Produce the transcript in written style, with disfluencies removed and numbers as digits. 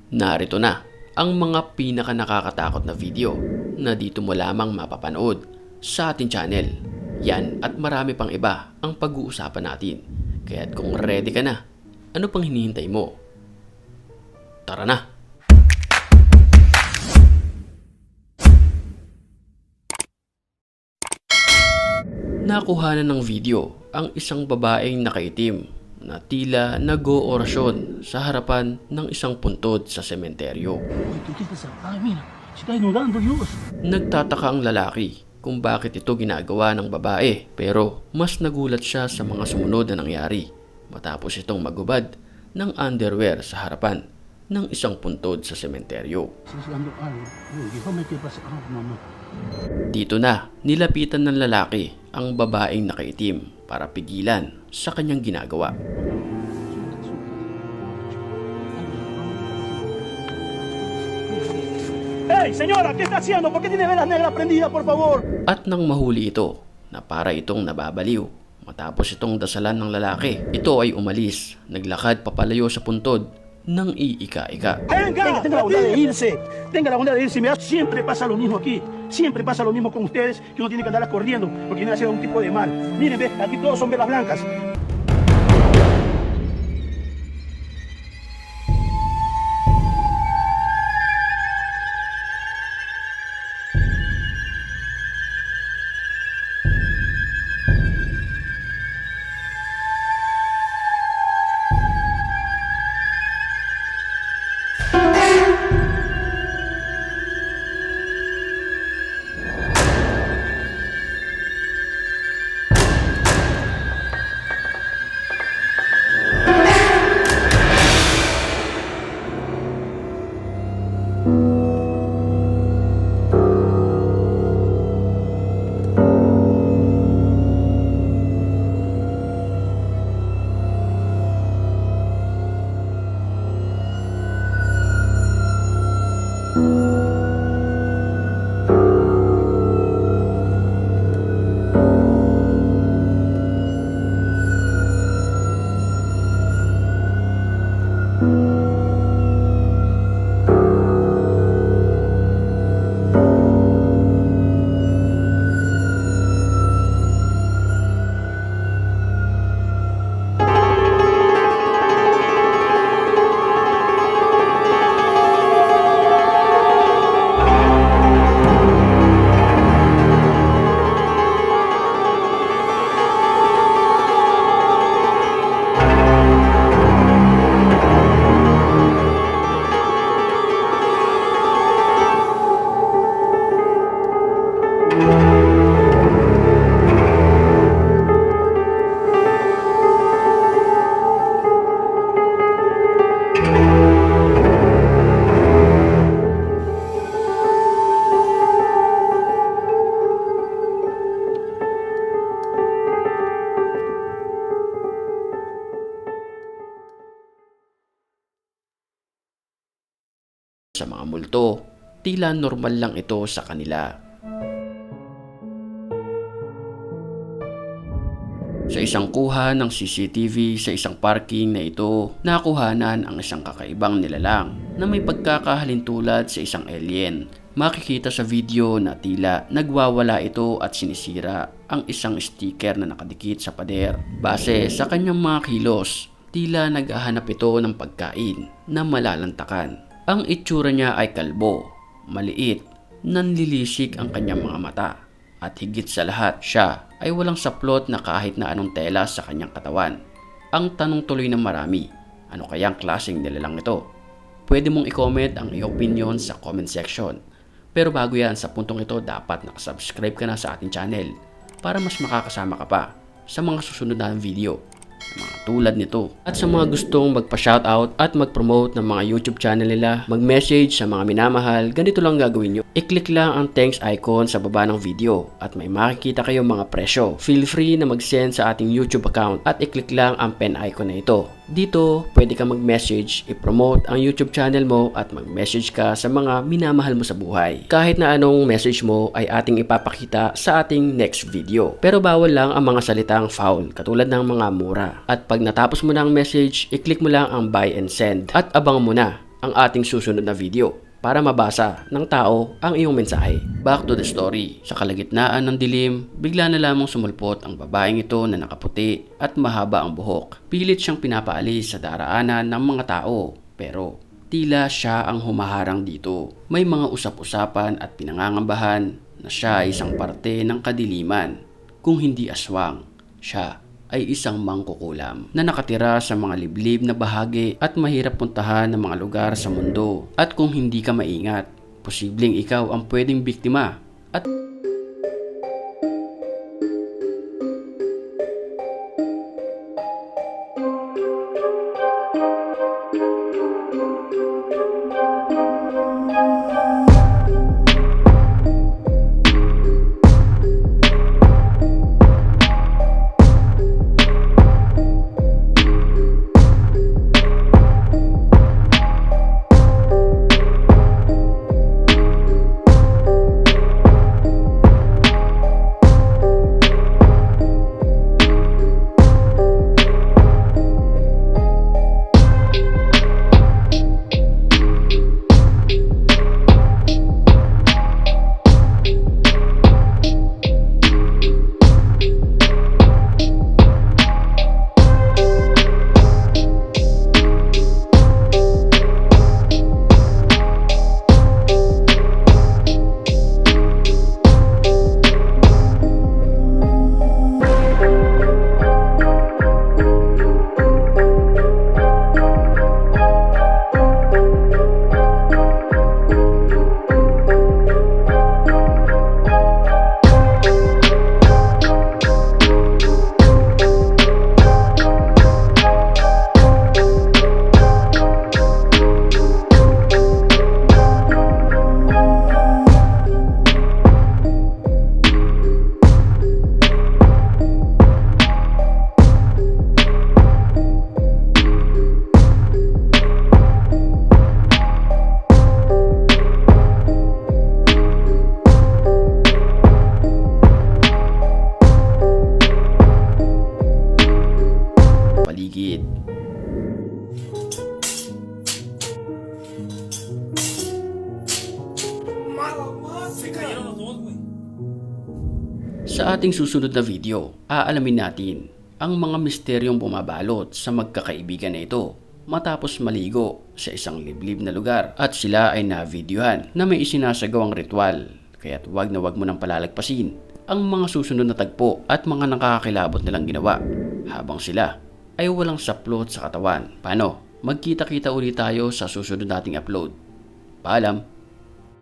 Narito na ang mga pinaka nakakatakot na video na dito mo lamang mapapanood sa ating channel. Yan at marami pang iba ang pag-uusapan natin. Kaya't kung ready ka na, ano pang hinihintay mo? Tara na! Nakuhanan ng video ang isang babaeng nakaitim na tila nag-oorasyon sa harapan ng isang puntod sa sementeryo. Nagtataka ang lalaki kung bakit ito ginagawa ng babae, pero mas nagulat siya sa mga sumunod na nangyari matapos itong magubad ng underwear sa harapan ng isang puntod sa sementeryo. Dito na nilapitan ng lalaki ang babaeng nakaitim para pigilan sa kanyang ginagawa. Hey, señora, ¿qué está haciendo? ¿Por qué tiene velas negras prendidas, por favor? At nang mahuli ito na para itong nababaliw matapos itong dasalan ng lalaki, ito ay umalis, naglakad papalayo sa puntod nang iika-ika. Tenga la bondad de irse. Tenga la bondad de irse. Mira, siempre pasa lo mismo aquí. Siempre pasa lo mismo con ustedes, que uno tiene que andarlas corriendo porque viene a hacer un tipo de mal. Miren, ve, aquí todos son velas blancas. Sa mga multo, tila normal lang ito sa kanila. Sa isang kuha ng CCTV sa isang parking na ito, nakuhanan ang isang kakaibang nilalang na may pagkakahalintulad sa isang alien. Makikita sa video na tila nagwawala ito at sinisira ang isang sticker na nakadikit sa pader. Base sa kanyang mga kilos, tila naghahanap ito ng pagkain na malalantakan. Ang itsura niya ay kalbo, maliit, nanlilisik ang kanyang mga mata, at higit sa lahat, siya ay walang saplot na kahit na anong tela sa kanyang katawan. Ang tanong tuloy ng marami, ano kayang klaseng nilalang ito? Pwede mong i-comment ang iyong opinion sa comment section. Pero bago yan, sa puntong ito, dapat nakasubscribe ka na sa ating channel para mas makakasama ka pa sa mga susunod na video. Mga tulad nito. At sa mga gustong magpa-shoutout at mag-promote ng mga YouTube channel nila, mag-message sa mga minamahal, ganito lang gagawin nyo. I-click lang ang thanks icon sa baba ng video at may makikita kayong mga presyo. Feel free na mag-send sa ating YouTube account at i-click lang ang pen icon na ito. Dito, pwede ka mag-message, i-promote ang YouTube channel mo at mag-message ka sa mga minamahal mo sa buhay. Kahit na anong message mo ay ating ipapakita sa ating next video. Pero bawal lang ang mga salitang foul, katulad ng mga mura. At pag natapos mo na ang message, i-click mo lang ang buy and send at abang mo na ang ating susunod na video para mabasa ng tao ang iyong mensahe. Back to the story. Sa kalagitnaan ng dilim, bigla na lamang sumulpot ang babaeng ito na nakaputi at mahaba ang buhok. Pilit siyang pinapaalis sa daraanan ng mga tao, pero tila siya ang humaharang dito. May mga usap-usapan at pinangangambahan na siya ay isang parte ng kadiliman. Kung hindi aswang, siya ay isang mangkukulam na nakatira sa mga liblib na bahagi at mahirap puntahan ng mga lugar sa mundo. At kung hindi ka maingat, posibleng ikaw ang pwedeng biktima. At paligid. Sa ating susunod na video, aalamin natin ang mga misteryong bumabalot sa magkakaibigan na ito matapos maligo sa isang liblib na lugar at sila ay na-videohan na may isinasagawang ritual, kaya't wag na wag mo nang palalagpasin ang mga susunod na tagpo at mga nakakakilabot nilang ginawa habang sila ay walang saplot sa katawan. Paano? Magkita-kita ulit tayo sa susunod nating upload. Paalam!